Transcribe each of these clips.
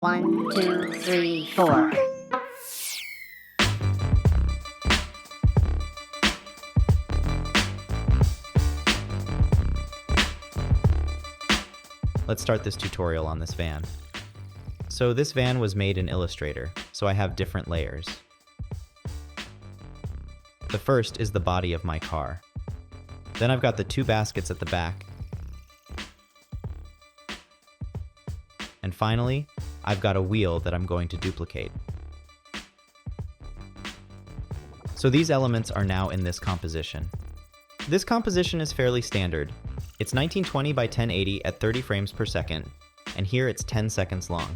One, two, three, four. Let's start this tutorial on this van. So this van was made in Illustrator, so I have different layers. The first is the body of my car. Then I've got the two baskets at the back. And finally, I've got a wheel that I'm going to duplicate. So these elements are now in this composition. This composition is fairly standard. It's 1920 by 1080 at 30 frames per second, and here it's 10 seconds long.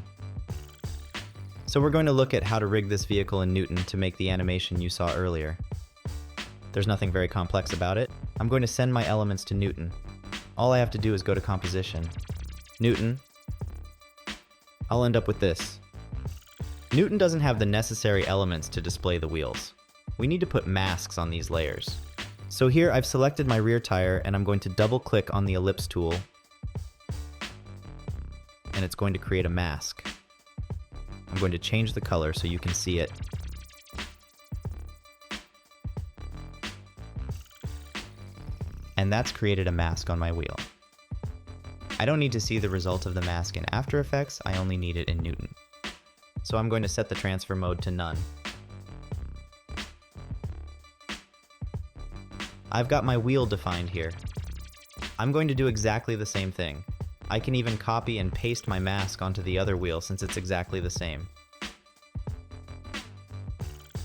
So we're going to look at how to rig this vehicle in Newton to make the animation you saw earlier. There's nothing very complex about it. I'm going to send my elements to Newton. All I have to do is go to Composition, Newton. I'll end up with this. Newton doesn't have the necessary elements to display the wheels. We need to put masks on these layers. So here I've selected my rear tire and I'm going to double click on the ellipse tool and it's going to create a mask. I'm going to change the color so you can see it. And that's created a mask on my wheel. I don't need to see the result of the mask in After Effects, I only need it in Newton. So I'm going to set the transfer mode to none. I've got my wheel defined here. I'm going to do exactly the same thing. I can even copy and paste my mask onto the other wheel since it's exactly the same.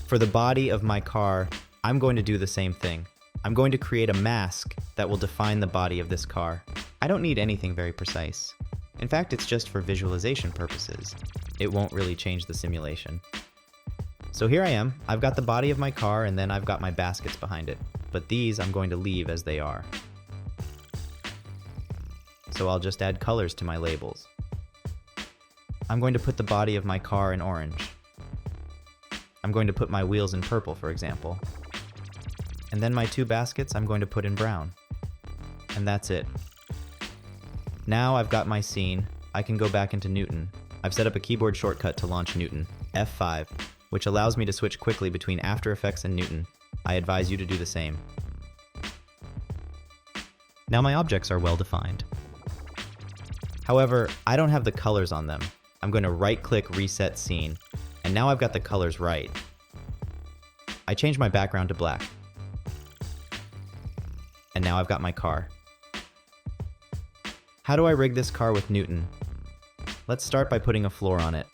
For the body of my car, I'm going to do the same thing. I'm going to create a mask that will define the body of this car. I don't need anything very precise. In fact, it's just for visualization purposes. It won't really change the simulation. So here I am. I've got the body of my car and then I've got my baskets behind it. But these I'm going to leave as they are. So I'll just add colors to my labels. I'm going to put the body of my car in orange. I'm going to put my wheels in purple, for example. And then my two baskets I'm going to put in brown. And that's it. Now I've got my scene. I can go back into Newton. I've set up a keyboard shortcut to launch Newton, F5, which allows me to switch quickly between After Effects and Newton. I advise you to do the same. Now my objects are well defined. However, I don't have the colors on them. I'm going to right-click Reset Scene, and now I've got the colors right. I change my background to black. And now I've got my car. How do I rig this car with Newton? Let's start by putting a floor on it.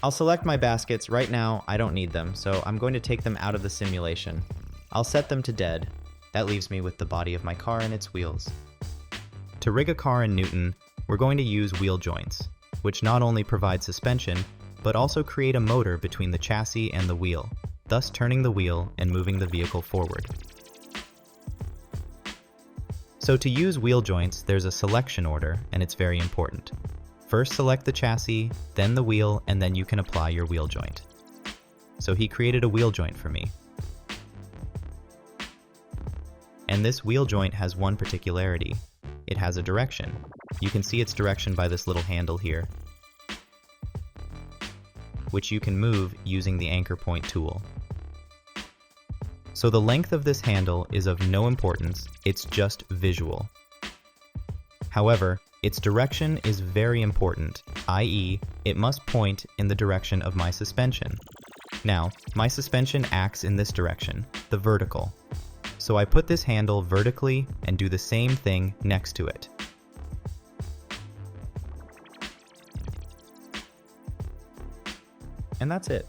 I'll select my baskets. Right now, I don't need them, so I'm going to take them out of the simulation. I'll set them to dead. That leaves me with the body of my car and its wheels. To rig a car in Newton, we're going to use wheel joints, which not only provide suspension, but also create a motor between the chassis and the wheel, thus turning the wheel and moving the vehicle forward. So to use wheel joints, there's a selection order, and it's very important. First select the chassis, then the wheel, and then you can apply your wheel joint. So he created a wheel joint for me. And this wheel joint has one particularity. It has a direction. You can see its direction by this little handle here, which you can move using the anchor point tool. So the length of this handle is of no importance, it's just visual. However, its direction is very important, i.e., it must point in the direction of my suspension. Now, my suspension acts in this direction, the vertical. So I put this handle vertically and do the same thing next to it. And that's it.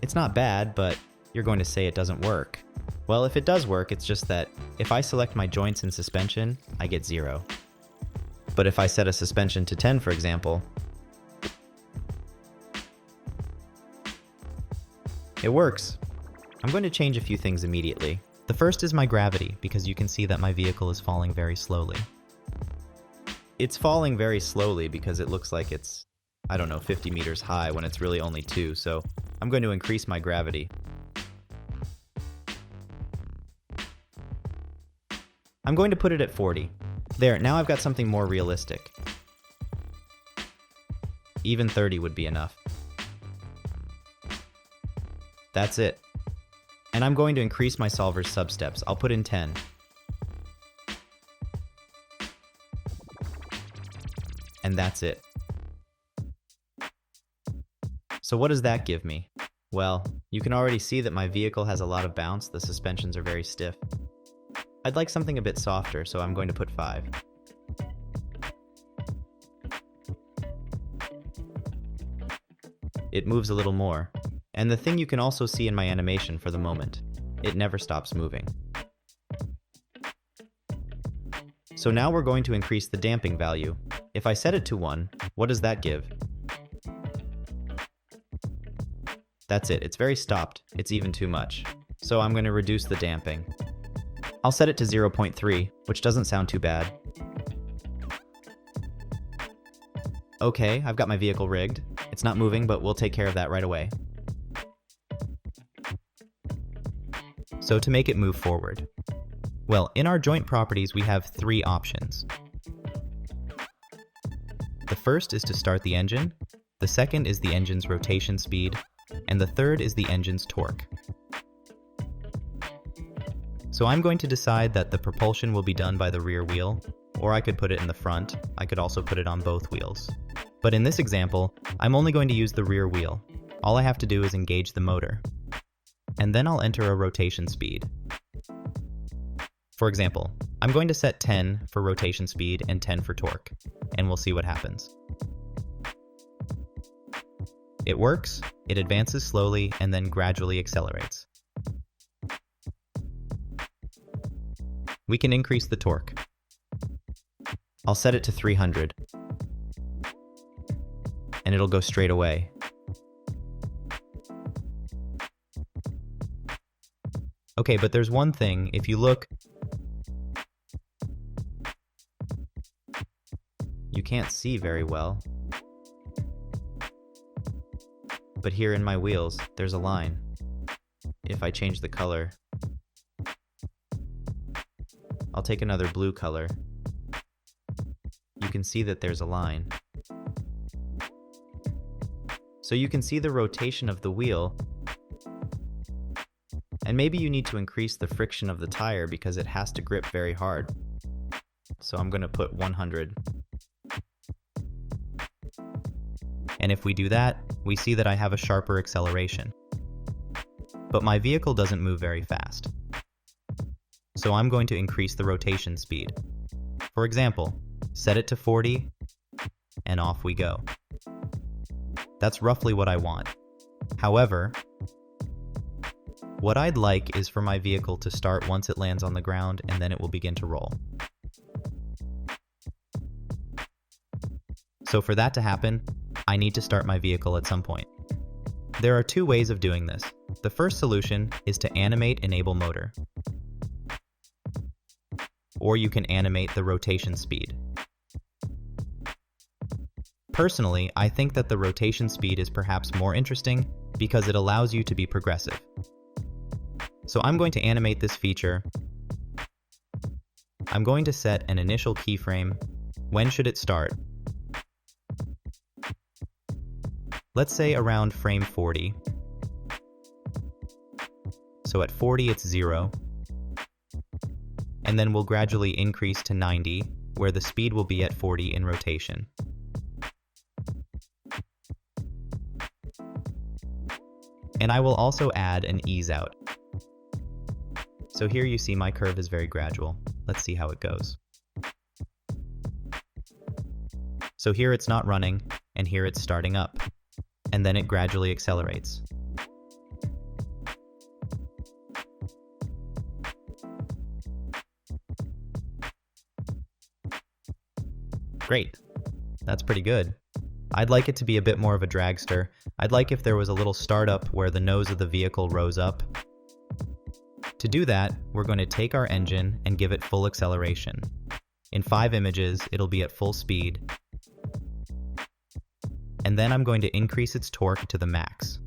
It's not bad, but you're going to say it doesn't work. Well, if it does work, it's just that if I select my joints in suspension, I get 0. But if I set a suspension to 10, for example, it works. I'm going to change a few things immediately. The first is my gravity, because you can see that my vehicle is falling very slowly. It's falling very slowly because it looks like it's, 50 meters high when it's really only 2, so I'm going to increase my gravity. I'm going to put it at 40. There, now I've got something more realistic. Even 30 would be enough. That's it. And I'm going to increase my solver's substeps. I'll put in 10. And that's it. So what does that give me? Well, you can already see that my vehicle has a lot of bounce. The suspensions are very stiff. I'd like something a bit softer, so I'm going to put 5. It moves a little more. And the thing you can also see in my animation for the moment, it never stops moving. So now we're going to increase the damping value. If I set it to 1, what does that give? That's it, it's very stopped. It's even too much. So I'm going to reduce the damping. I'll set it to 0.3, which doesn't sound too bad. Okay, I've got my vehicle rigged. It's not moving, but we'll take care of that right away. So to make it move forward, well, in our joint properties, we have 3 options. The first is to start the engine, the second is the engine's rotation speed, and the third is the engine's torque. So I'm going to decide that the propulsion will be done by the rear wheel, or I could put it in the front. I could also put it on both wheels. But in this example, I'm only going to use the rear wheel. All I have to do is engage the motor. And then I'll enter a rotation speed. For example, I'm going to set 10 for rotation speed and 10 for torque, and we'll see what happens. It works, it advances slowly, and then gradually accelerates. We can increase the torque. I'll set it to 300, and it'll go straight away. Okay, but there's one thing. If you look, you can't see very well. But here in my wheels, there's a line. If I change the color, I'll take another blue color. You can see that there's a line. So you can see the rotation of the wheel. And maybe you need to increase the friction of the tire because it has to grip very hard. So I'm going to put 100. And if we do that, we see that I have a sharper acceleration. But my vehicle doesn't move very fast. So I'm going to increase the rotation speed. For example, set it to 40, and off we go. That's roughly what I want. However, what I'd like is for my vehicle to start once it lands on the ground, and then it will begin to roll. So for that to happen, I need to start my vehicle at some point. There are 2 ways of doing this. The first solution is to animate enable motor. Or you can animate the rotation speed. Personally, I think that the rotation speed is perhaps more interesting because it allows you to be progressive. So I'm going to animate this feature. I'm going to set an initial keyframe. When should it start? Let's say around frame 40. So at 40 it's 0. And then we'll gradually increase to 90, where the speed will be at 40 in rotation. And I will also add an ease out. So here you see my curve is very gradual. Let's see how it goes. So here it's not running, and here it's starting up. And then it gradually accelerates. Great. That's pretty good. I'd like it to be a bit more of a dragster. I'd like if there was a little startup where the nose of the vehicle rose up. To do that, we're going to take our engine and give it full acceleration. In 5 images, it'll be at full speed. And then I'm going to increase its torque to the max.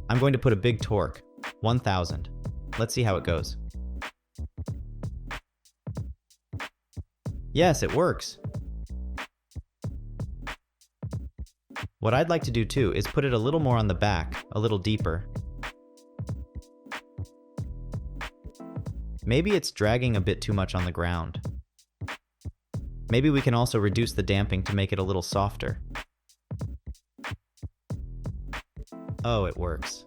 I'm going to put a big torque, 1000. Let's see how it goes. Yes, it works. What I'd like to do too is put it a little more on the back, a little deeper. Maybe it's dragging a bit too much on the ground. Maybe we can also reduce the damping to make it a little softer. Oh, it works.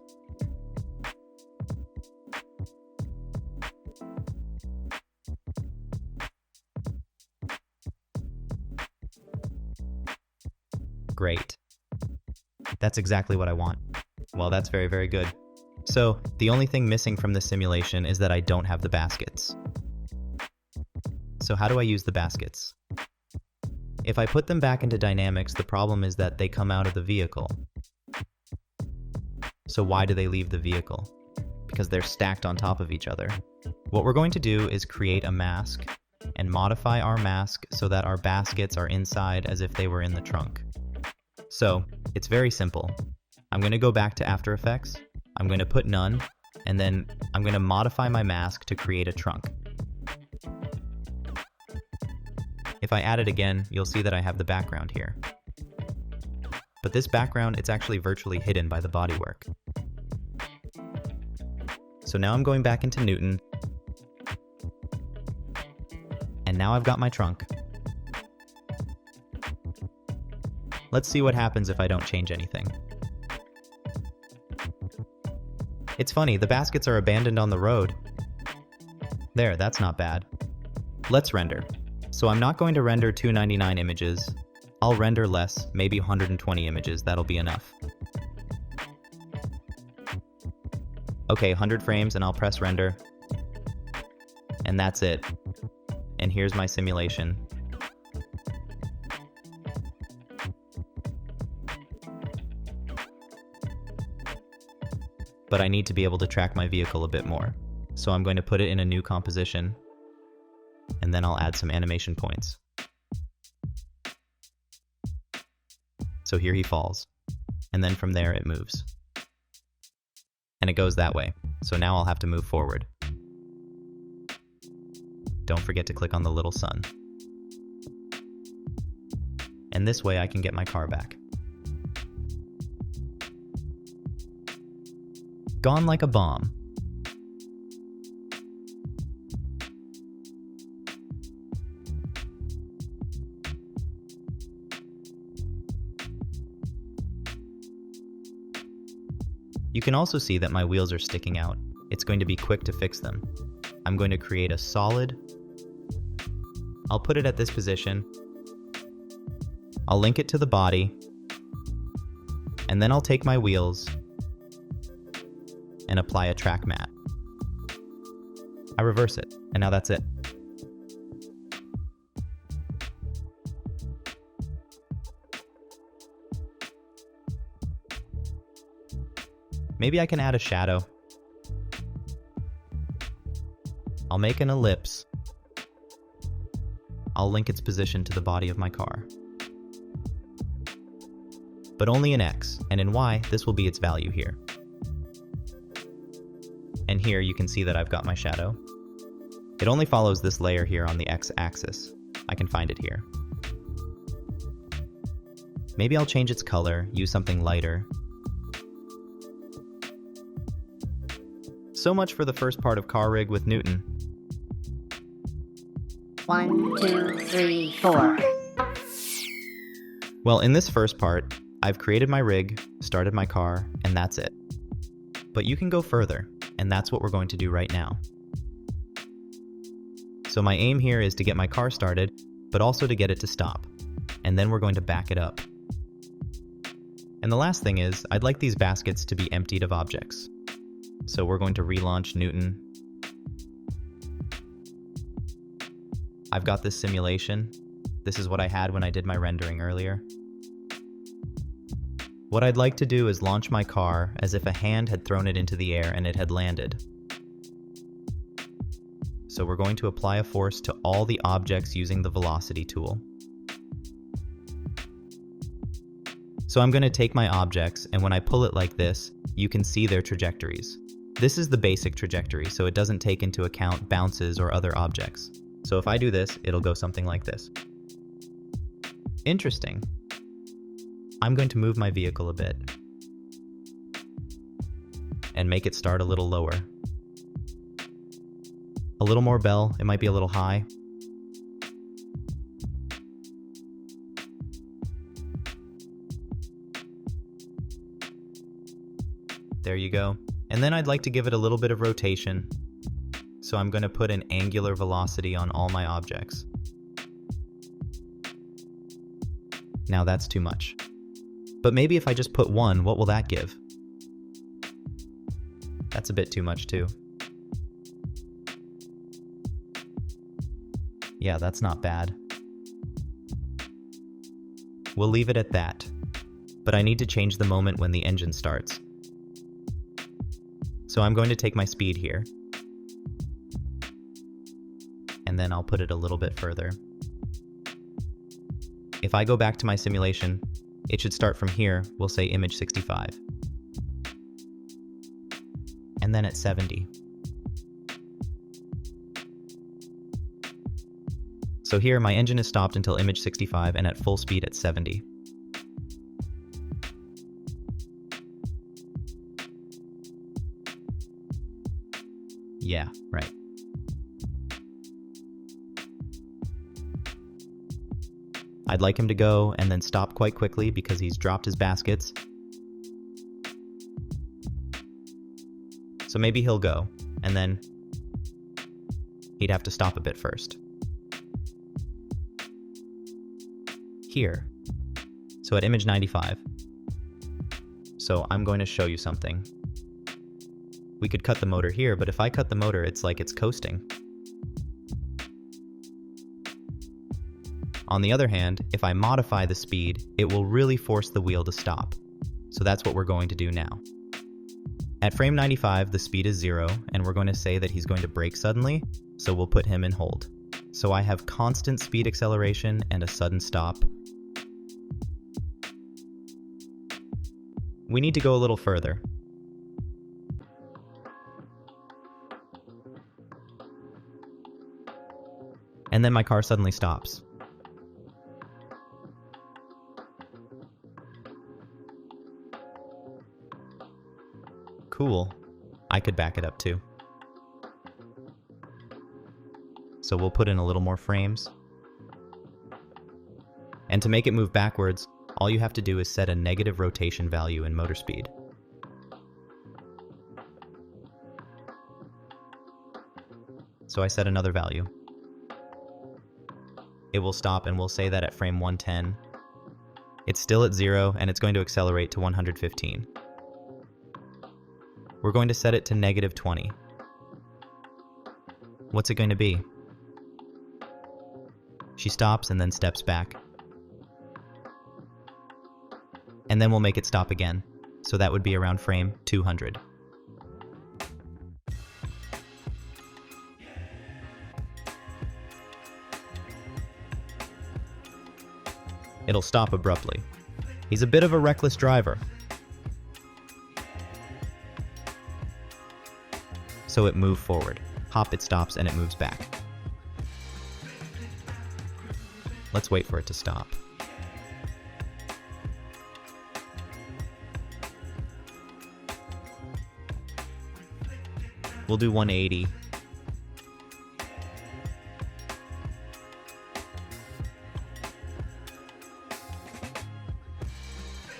Great. That's exactly what I want. Well, that's very, very good. So, the only thing missing from this simulation is that I don't have the baskets. So how do I use the baskets? If I put them back into dynamics, the problem is that they come out of the vehicle. So why do they leave the vehicle? Because they're stacked on top of each other. What we're going to do is create a mask and modify our mask so that our baskets are inside as if they were in the trunk. So it's very simple. I'm going to go back to After Effects, I'm going to put none, and then I'm going to modify my mask to create a trunk. If I add it again, you'll see that I have the background here. But this background, it's actually virtually hidden by the bodywork. So now I'm going back into Newton, and now I've got my trunk. Let's see what happens if I don't change anything. It's funny, the baskets are abandoned on the road. There, that's not bad. Let's render. So I'm not going to render 299 images. I'll render less, maybe 120 images, that'll be enough. Okay, 100 frames and I'll press render. And that's it. And here's my simulation. But I need to be able to track my vehicle a bit more. So I'm going to put it in a new composition, and then I'll add some animation points. So here he falls, and then from there it moves. And it goes that way, so now I'll have to move forward. Don't forget to click on the little sun. And this way I can get my car back. Gone like a bomb. You can also see that my wheels are sticking out. It's going to be quick to fix them. I'm going to create a solid. I'll put it at this position. I'll link it to the body. And then I'll take my wheels and apply a track matte. I reverse it, and now that's it. Maybe I can add a shadow. I'll make an ellipse. I'll link its position to the body of my car. But only in X, and in Y, this will be its value here. And here you can see that I've got my shadow. It only follows this layer here on the X-axis. I can find it here. Maybe I'll change its color, use something lighter. So much for the first part of Car Rig with Newton. 1, 2, 3, 4. Well, in this first part, I've created my rig, started my car, and that's it. But you can go further, and that's what we're going to do right now. So my aim here is to get my car started, but also to get it to stop. And then we're going to back it up. And the last thing is, I'd like these baskets to be emptied of objects. So we're going to relaunch Newton. I've got this simulation. This is what I had when I did my rendering earlier. What I'd like to do is launch my car as if a hand had thrown it into the air and it had landed. So we're going to apply a force to all the objects using the velocity tool. So I'm going to take my objects, and when I pull it like this, you can see their trajectories. This is the basic trajectory, so it doesn't take into account bounces or other objects. So if I do this, it'll go something like this. Interesting. I'm going to move my vehicle a bit and make it start a little lower. A little more bell, it might be a little high. There you go. And then I'd like to give it a little bit of rotation. So I'm going to put an angular velocity on all my objects. Now that's too much. But maybe if I just put 1, what will that give? That's a bit too much too. Yeah, that's not bad. We'll leave it at that. But I need to change the moment when the engine starts. So I'm going to take my speed here. And then I'll put it a little bit further. If I go back to my simulation, it should start from here. We'll say image 65. And then at 70. So here my engine is stopped until image 65 and at full speed at 70. Yeah, right. I'd like him to go and then stop quite quickly because he's dropped his baskets. So maybe he'll go, and then he'd have to stop a bit first. Here. So at image 95. So I'm going to show you something. We could cut the motor here, but if I cut the motor, it's like it's coasting. On the other hand, if I modify the speed, it will really force the wheel to stop. So that's what we're going to do now. At frame 95, the speed is 0, and we're going to say that he's going to brake suddenly, so we'll put him in hold. So I have constant speed acceleration and a sudden stop. We need to go a little further. And then my car suddenly stops. Cool. I could back it up too. So we'll put in a little more frames. And to make it move backwards, all you have to do is set a negative rotation value in motor speed. So I set another value. It will stop, and we'll say that at frame 110. It's still at 0, and it's going to accelerate to 115. We're going to set it to negative 20. What's it going to be? She stops and then steps back. And then we'll make it stop again. So that would be around frame 200. It'll stop abruptly. He's a bit of a reckless driver. So it moves forward. Hop, it stops, and it moves back. Let's wait for it to stop. We'll do 180.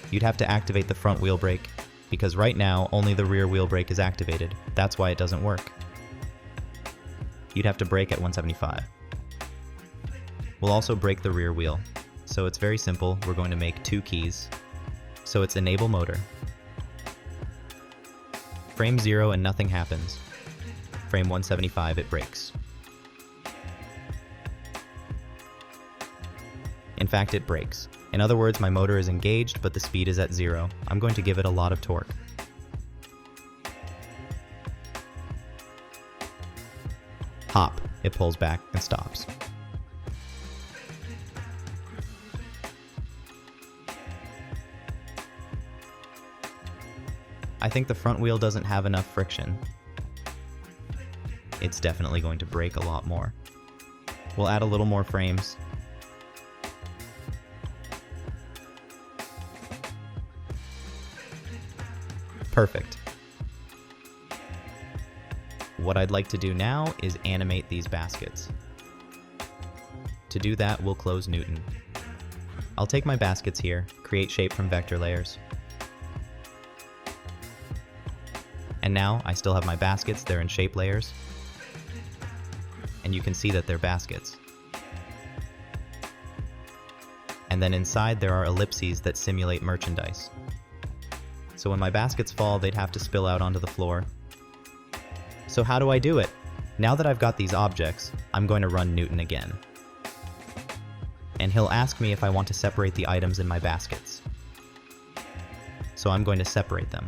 You'd have to activate the front wheel brake, because right now only the rear wheel brake is activated. That's why it doesn't work. You'd have to brake at 175. We'll also brake the rear wheel. So it's very simple. We're going to make 2 keys. So it's enable motor. Frame 0 and nothing happens. Frame 175, it brakes. In fact, it brakes. In other words, my motor is engaged, but the speed is at 0. I'm going to give it a lot of torque. Hop, it pulls back and stops. I think the front wheel doesn't have enough friction. It's definitely going to brake a lot more. We'll add a little more frames. Perfect. What I'd like to do now is animate these baskets. To do that, we'll close Newton. I'll take my baskets here, create shape from vector layers. And now I still have my baskets, they're in shape layers. And you can see that they're baskets. And then inside there are ellipses that simulate merchandise. So when my baskets fall, they'd have to spill out onto the floor. So how do I do it? Now that I've got these objects, I'm going to run Newton again. And he'll ask me if I want to separate the items in my baskets. So I'm going to separate them.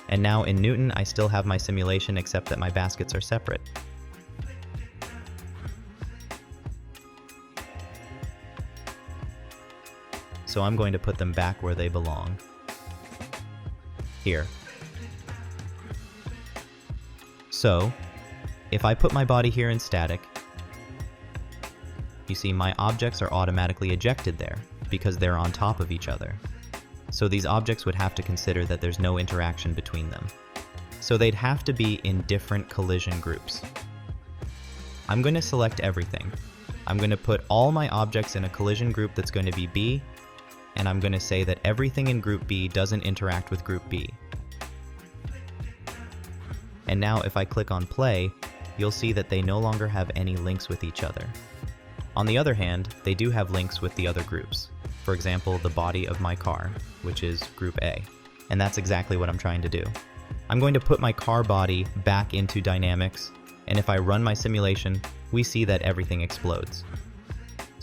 And now in Newton, I still have my simulation except that my baskets are separate. So I'm going to put them back where they belong. Here. So, if I put my body here in static, you see my objects are automatically ejected there because they're on top of each other. So these objects would have to consider that there's no interaction between them. So they'd have to be in different collision groups. I'm going to select everything. I'm going to put all my objects in a collision group that's going to be B, and I'm going to say that everything in group B doesn't interact with group B. And now if I click on play, you'll see that they no longer have any links with each other. On the other hand, they do have links with the other groups. For example, the body of my car, which is group A. And that's exactly what I'm trying to do. I'm going to put my car body back into dynamics, and if I run my simulation, we see that everything explodes.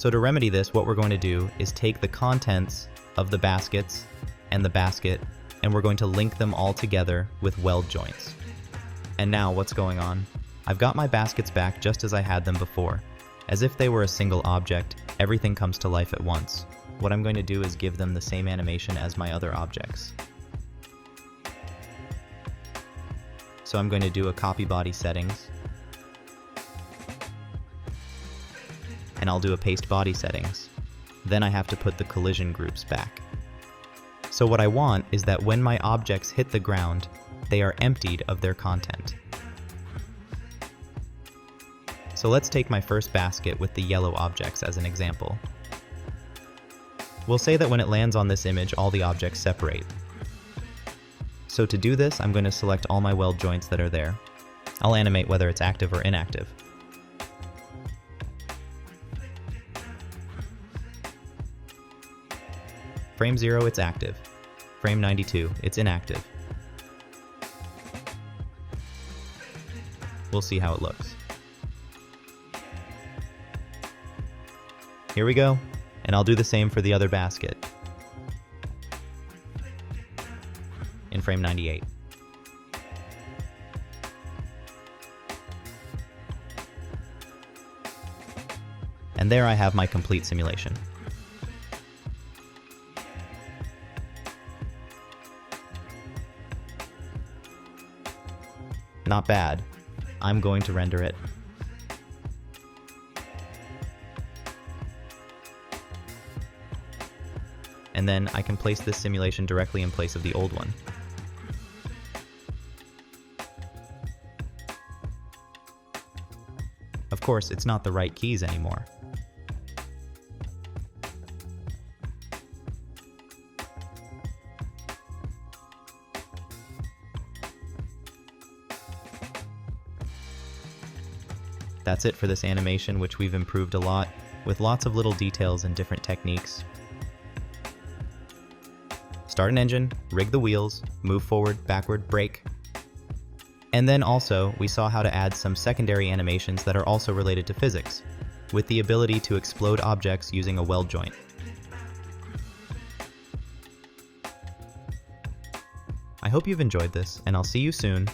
So to remedy this, what we're going to do is take the contents of the baskets and the basket, and we're going to link them all together with weld joints. And now what's going on? I've got my baskets back just as I had them before. As if they were a single object, everything comes to life at once. What I'm going to do is give them the same animation as my other objects. So I'm going to do a copy body settings, and I'll do a paste body settings. Then I have to put the collision groups back. So what I want is that when my objects hit the ground, they are emptied of their content. So let's take my first basket with the yellow objects as an example. We'll say that when it lands on this image, all the objects separate. So to do this, I'm going to select all my weld joints that are there. I'll animate whether it's active or inactive. Frame 0, it's active. Frame 92, it's inactive. We'll see how it looks. Here we go, and I'll do the same for the other basket in frame 98. And there I have my complete simulation. Not bad. I'm going to render it. And then I can place this simulation directly in place of the old one. Of course, it's not the right keys anymore. That's it for this animation, which we've improved a lot, with lots of little details and different techniques. Start an engine, rig the wheels, move forward, backward, brake. And then also, we saw how to add some secondary animations that are also related to physics, with the ability to explode objects using a weld joint. I hope you've enjoyed this, and I'll see you soon